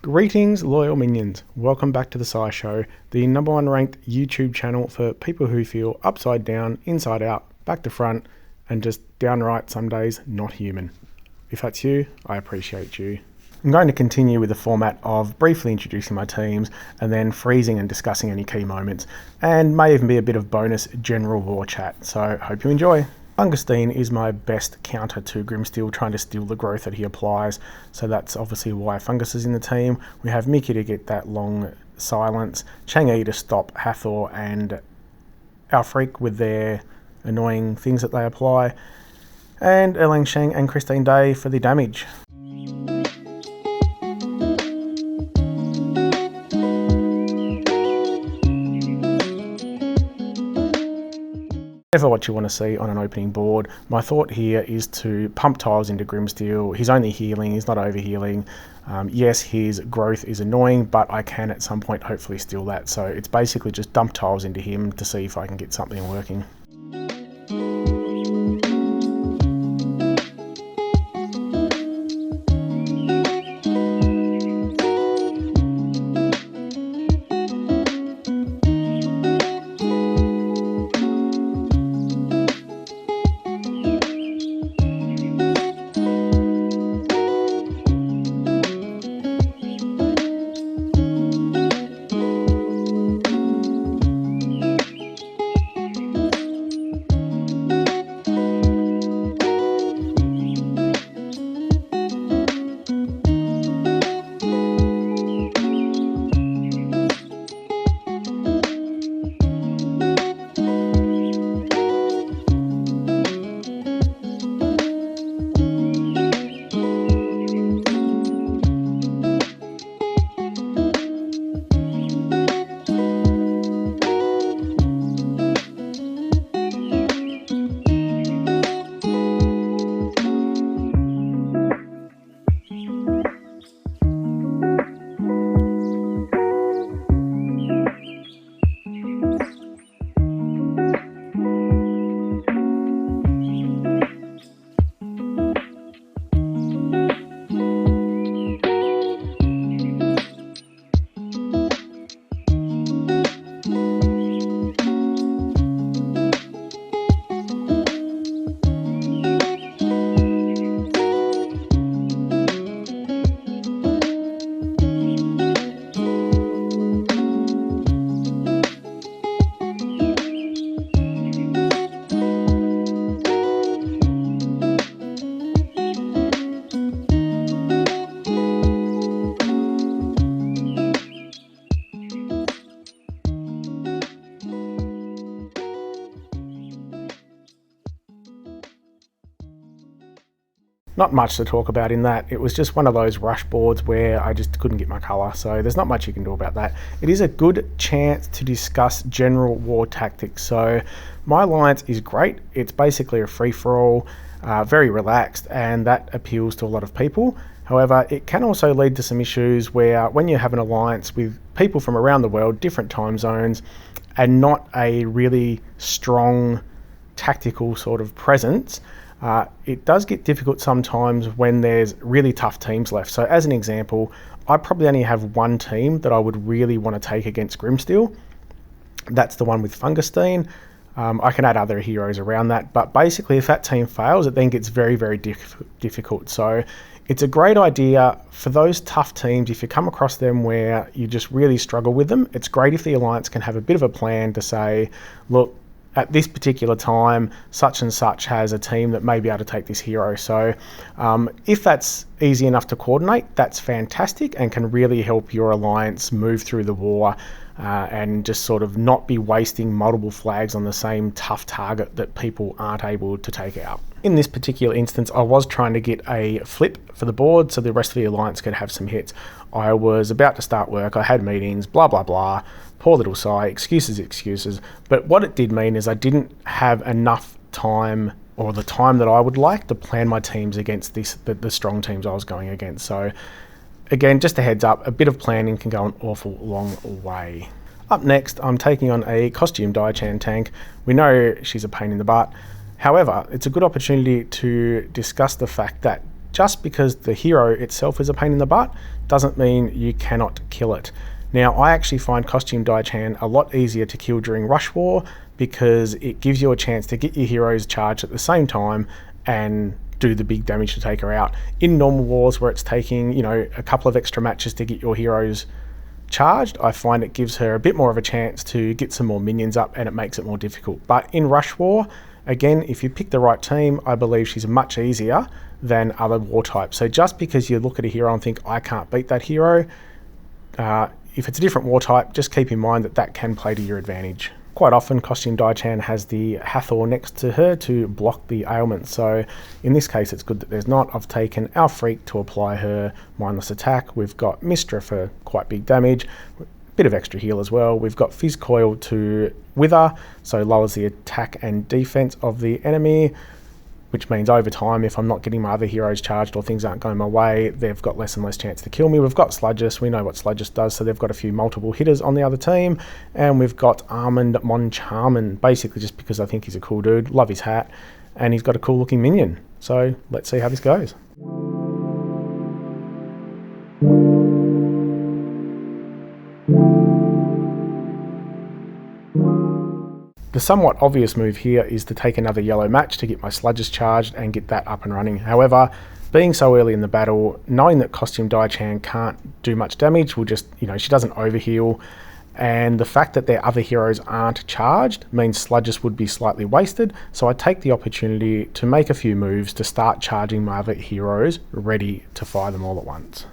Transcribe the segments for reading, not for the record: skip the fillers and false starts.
Greetings, loyal minions. Welcome back to the Sci Show, the #1 ranked YouTube channel for people who feel upside down, inside out, back to front, and just downright some days not human. If that's you, I appreciate you. I'm going to continue with the format of briefly introducing my teams and then freezing and discussing any key moments, and may even be a bit of bonus general war chat, so hope you enjoy. Fungusteen is my best counter to Grimsteel, trying to steal the growth that he applies, so that's obviously why Fungus is in the team. We have Mickey to get that long silence, Chang'e to stop Hathor and Alfreak with their annoying things that they apply, and Erlang Sheng and Christine Day for the damage. Whatever what you want to see on an opening board, my thought here is to pump tiles into Grimsteel. He's only healing, he's not overhealing. Yes, his growth is annoying, but I can at some point hopefully steal that. So it's basically just dump tiles into him to see if I can get something working. Not much to talk about in that. It was just one of those rush boards where I just couldn't get my colour, so there's not much you can do about that. It is a good chance to discuss general war tactics. So my alliance is great. It's basically a free-for-all, very relaxed, and that appeals to a lot of people. However, it can also lead to some issues where when you have an alliance with people from around the world, different time zones, and not a really strong tactical sort of presence, it does get difficult sometimes when there's really tough teams left. So as an example, I probably only have one team that I would really want to take against Grimsteel. That's the one with Fungusteen. I can add other heroes around that, but basically if that team fails, it then gets very, very difficult. So it's a great idea for those tough teams. If you come across them where you just really struggle with them, it's great if the alliance can have a bit of a plan to say, look, at this particular time, such and such has a team that may be able to take this hero. So if that's easy enough to coordinate, that's fantastic and can really help your alliance move through the war and just sort of not be wasting multiple flags on the same tough target that people aren't able to take out. In this particular instance, I was trying to get a flip for the board so the rest of the alliance could have some hits. I was about to start work, I had meetings, blah, blah, blah. Poor little Sai, excuses. But what it did mean is I didn't have enough time, or the time that I would like, to plan my teams against the strong teams I was going against. So again, just a heads up, a bit of planning can go an awful long way. Up next, I'm taking on a costume Diochan tank. We know she's a pain in the butt. However, it's a good opportunity to discuss the fact that just because the hero itself is a pain in the butt doesn't mean you cannot kill it. Now, I actually find Costume Diochan a lot easier to kill during Rush War because it gives you a chance to get your heroes charged at the same time and do the big damage to take her out. In normal wars where it's taking, you know, a couple of extra matches to get your heroes charged, I find it gives her a bit more of a chance to get some more minions up, and it makes it more difficult. But in Rush War, again, if you pick the right team, I believe she's much easier than other war types. So just because you look at a hero and think, I can't beat that hero, if it's a different war type, just keep in mind that that can play to your advantage. Quite often, Costume Diochan has the Hathor next to her to block the ailment. So in this case, it's good that there's not. I've taken our Freak to apply her mindless attack. We've got Mistra for quite big damage. Bit of extra heal as well. We've got Fizz Coil to wither, so lowers the attack and defense of the enemy, which means over time, if I'm not getting my other heroes charged or things aren't going my way, they've got less and less chance to kill me. We've got Sludgist. We know what Sludgist does, so they've got a few multiple hitters on the other team. And we've got Armand Moncharmin, basically just because I think he's a cool dude. Love his hat. And he's got a cool looking minion. So let's see how this goes. The somewhat obvious move here is to take another yellow match to get my Sludgers charged and get that up and running. However, being so early in the battle, knowing that Costume Diochan can't do much damage, will just, you know, she doesn't overheal, and the fact that their other heroes aren't charged means Sludgers would be slightly wasted, so I take the opportunity to make a few moves to start charging my other heroes, ready to fire them all at once.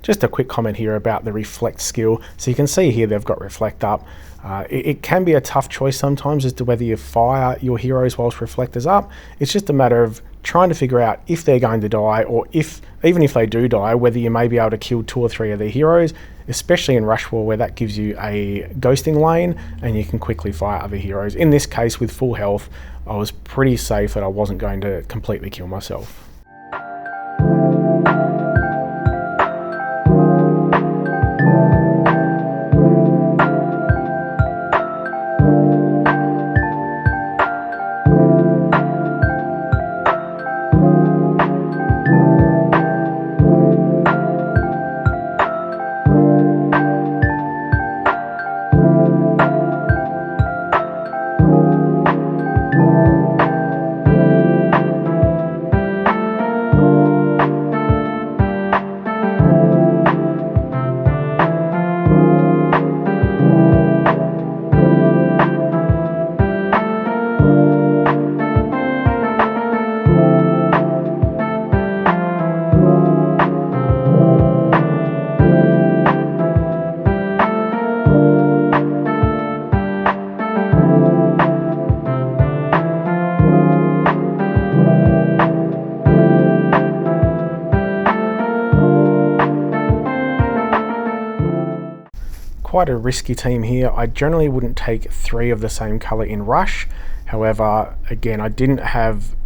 Just a quick comment here about the reflect skill. So you can see here they've got reflect up. It can be a tough choice sometimes as to whether you fire your heroes whilst reflect is up. It's just a matter of trying to figure out if they're going to die, or even if they do die, whether you may be able to kill 2 or 3 of their heroes, especially in Rush War where that gives you a ghosting lane and you can quickly fire other heroes. In this case, with full health, I was pretty safe that I wasn't going to completely kill myself. Quite a risky team here. I generally wouldn't take 3 of the same color in Rush. However, again, I didn't have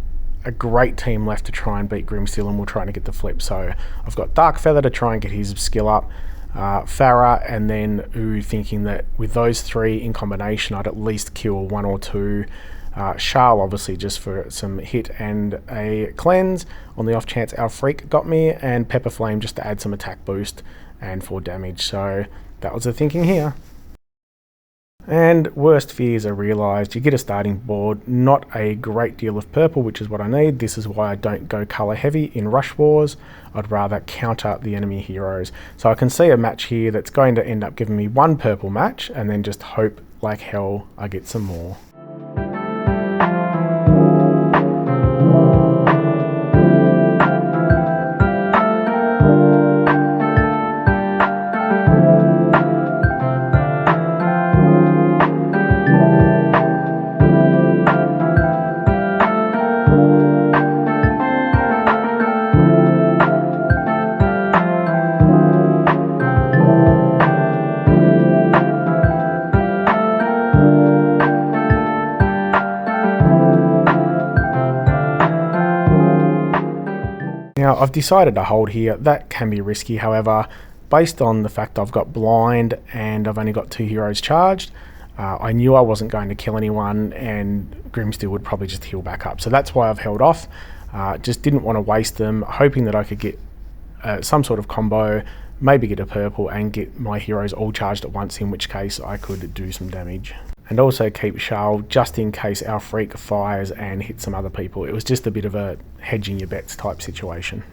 a great team left to try and beat Grimsteel, and we're trying to get the flip. So I've got Dark Feather to try and get his skill up, Farah, and then Ooh, thinking that with those 3 in combination, I'd at least kill 1 or 2. Charl, obviously, just for some hit and a cleanse. On the off chance our Freak got me, and Pepper Flame just to add some attack boost and 4 damage. So That was the thinking here. And worst fears are realised. You get a starting board, not a great deal of purple, which is what I need. This is why I don't go colour heavy in rush wars. I'd rather counter the enemy heroes. So I can see a match here that's going to end up giving me one purple match, and then just hope like hell I get some more. Now, I've decided to hold here. That can be risky, however, based on the fact I've got blind and I've only got 2 heroes charged, I knew I wasn't going to kill anyone and Grimsteel would probably just heal back up. So that's why I've held off. Just didn't want to waste them, hoping that I could get some sort of combo, maybe get a purple and get my heroes all charged at once, in which case I could do some damage. And also keep Charles just in case our freak fires and hits some other people. It was just a bit of a hedging your bets type situation.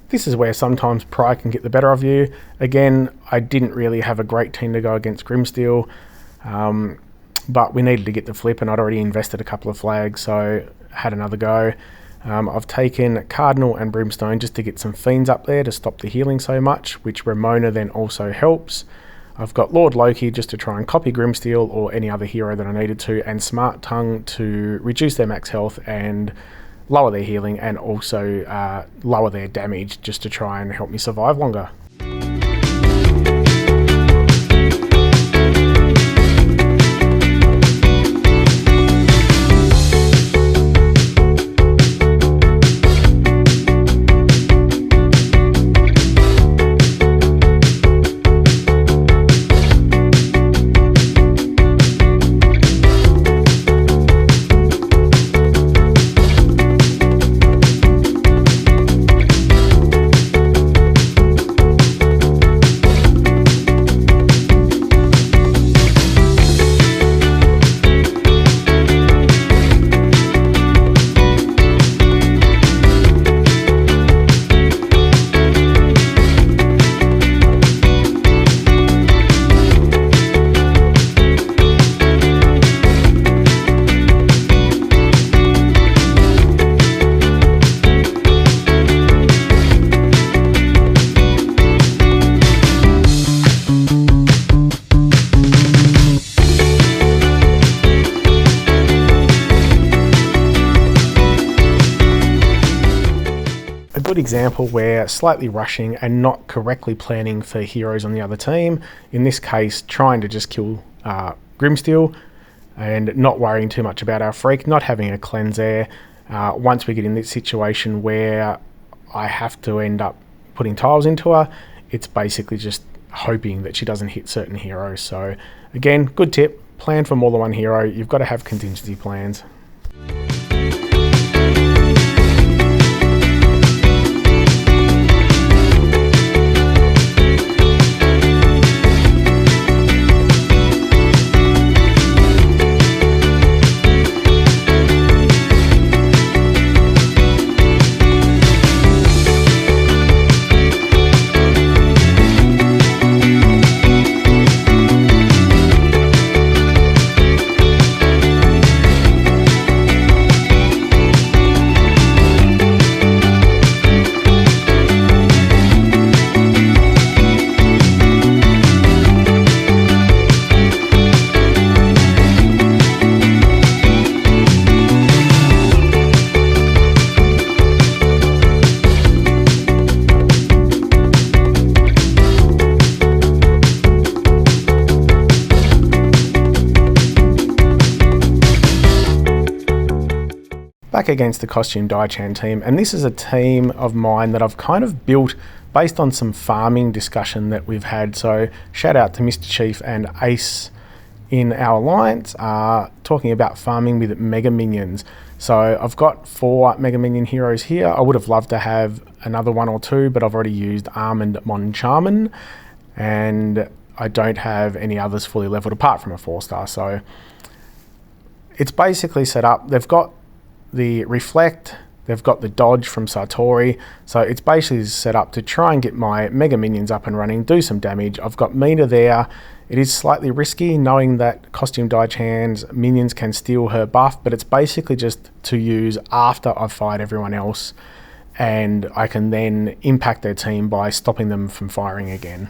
This is where sometimes pride can get the better of you. Again, I didn't really have a great team to go against Grimsteel, but we needed to get the flip and I'd already invested a couple of flags, so had another go. I've taken Cardinal and Brimstone just to get some fiends up there to stop the healing so much, which Ramona then also helps. I've got Lord Loki just to try and copy Grimsteel or any other hero that I needed to, and Smart Tongue to reduce their max health and lower their healing, and also lower their damage just to try and help me survive longer. Good example where slightly rushing and not correctly planning for heroes on the other team, in this case trying to just kill Grimsteel and not worrying too much about our freak, not having a cleanse there, Once we get in this situation where I have to end up putting tiles into her, it's basically just hoping that she doesn't hit certain heroes. So again, good tip, plan for more than one hero. You've got to have contingency plans. Back against the costume Diochan team, and this is a team of mine that I've kind of built based on some farming discussion that we've had. So shout out to Mr. Chief and Ace in our alliance, talking about farming with mega minions. So I've got 4 mega minion heroes here. I would have loved to have another 1 or 2, but I've already used Armand Moncharmin, and I don't have any others fully leveled apart from a 4-star. So it's basically set up. They've got the Reflect, they've got the Dodge from Sartori, so it's basically set up to try and get my mega minions up and running, do some damage. I've got Mina there. It is slightly risky knowing that costume Diochan's minions can steal her buff, but it's basically just to use after I've fired everyone else, and I can then impact their team by stopping them from firing again.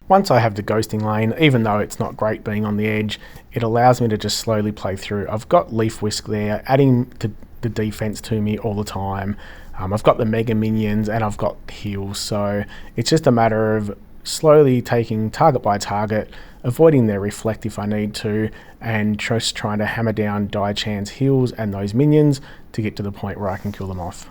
Once I have the ghosting lane, even though it's not great being on the edge, it allows me to just slowly play through. I've got Leaf Whisk there, adding to the defense to me all the time. I've got the mega minions and I've got heals, so it's just a matter of slowly taking target by target, avoiding their Reflect if I need to, and just trying to hammer down Diochan's heals and those minions to get to the point where I can kill them off.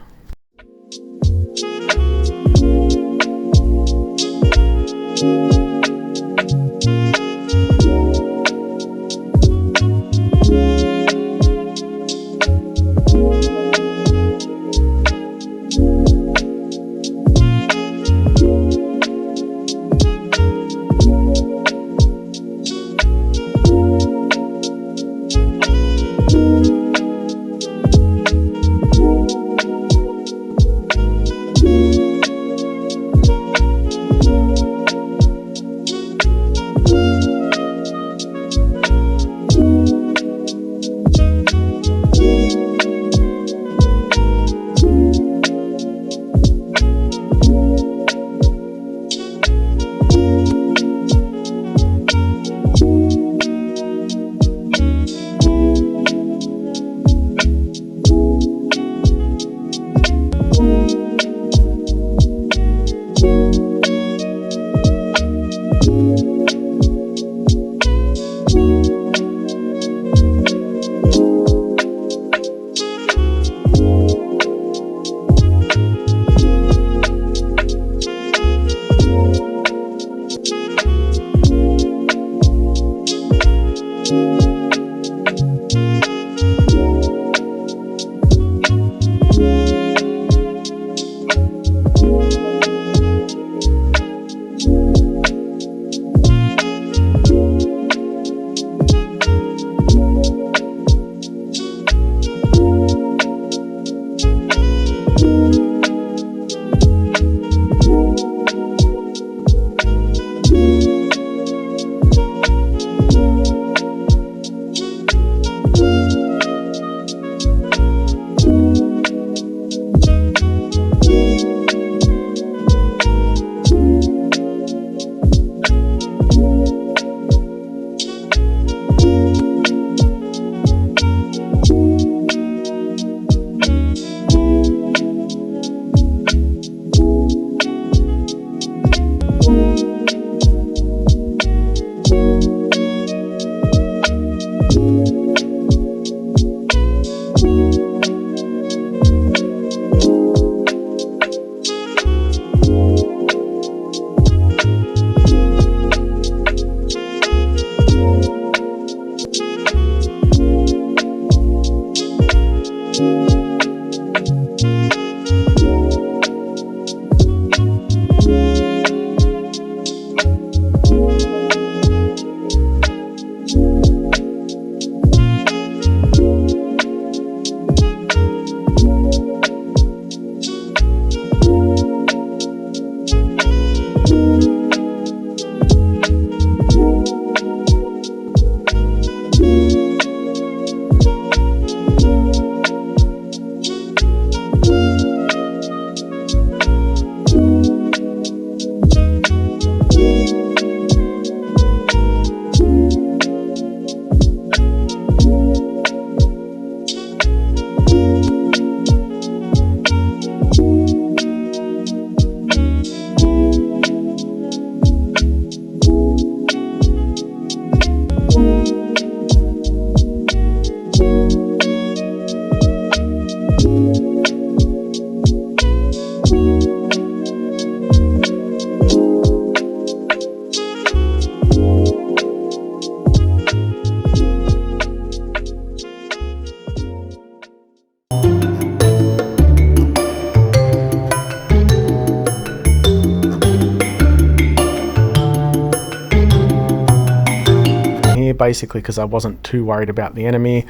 basically because I wasn't too worried about the enemy,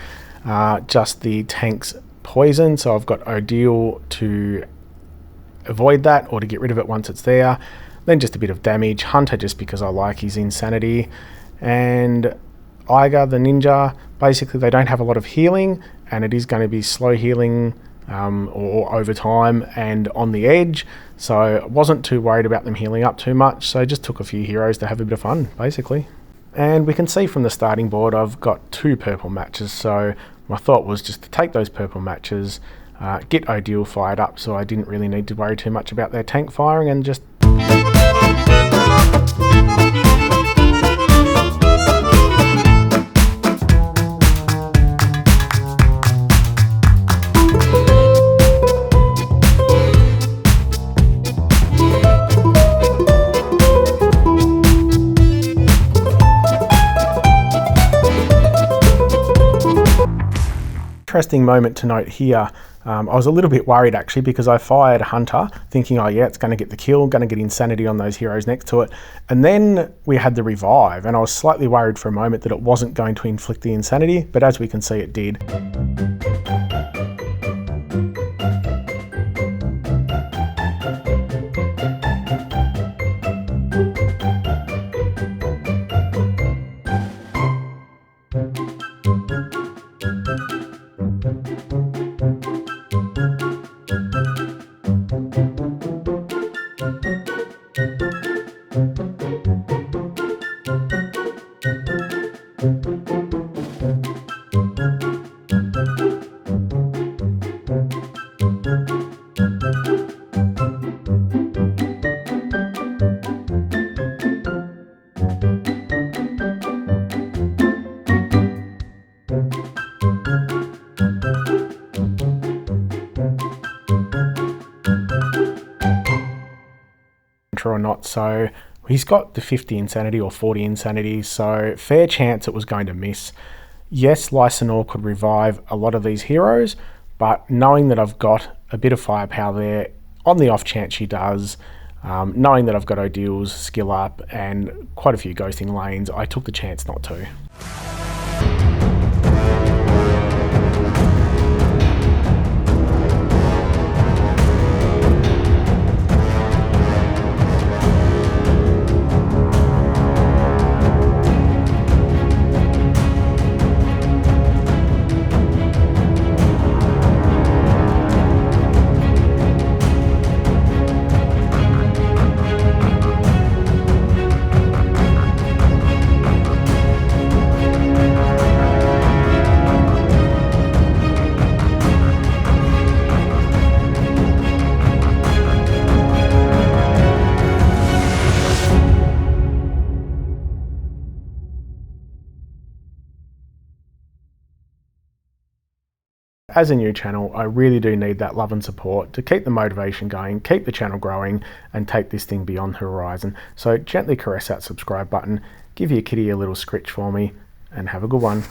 just the tank's poison. So I've got Odile to avoid that or to get rid of it once it's there. Then just a bit of damage. Hunter just because I like his insanity. And Iga, the ninja, basically they don't have a lot of healing, and it is going to be slow healing or over time and on the edge. So I wasn't too worried about them healing up too much. So I just took a few heroes to have a bit of fun, basically. And we can see from the starting board I've got 2 purple matches. So my thought was just to take those purple matches, get Odile fired up, so I didn't really need to worry too much about their tank firing, and just interesting moment to note here. I was a little bit worried actually, because I fired Hunter thinking, oh yeah, it's going to get the kill, going to get insanity on those heroes next to it. And then we had the revive, and I was slightly worried for a moment that it wasn't going to inflict the insanity, but as we can see, it did. Or not, so he's got the 50 insanity or 40 insanity, so fair chance it was going to miss. Yes, Lysanor could revive a lot of these heroes, but knowing that I've got a bit of firepower there, on the off chance she does, knowing that I've got Odile's skill up and quite a few ghosting lanes, I took the chance not to. As a new channel, I really do need that love and support to keep the motivation going, keep the channel growing, and take this thing beyond the horizon. So gently caress that subscribe button, give your kitty a little scritch for me, and have a good one.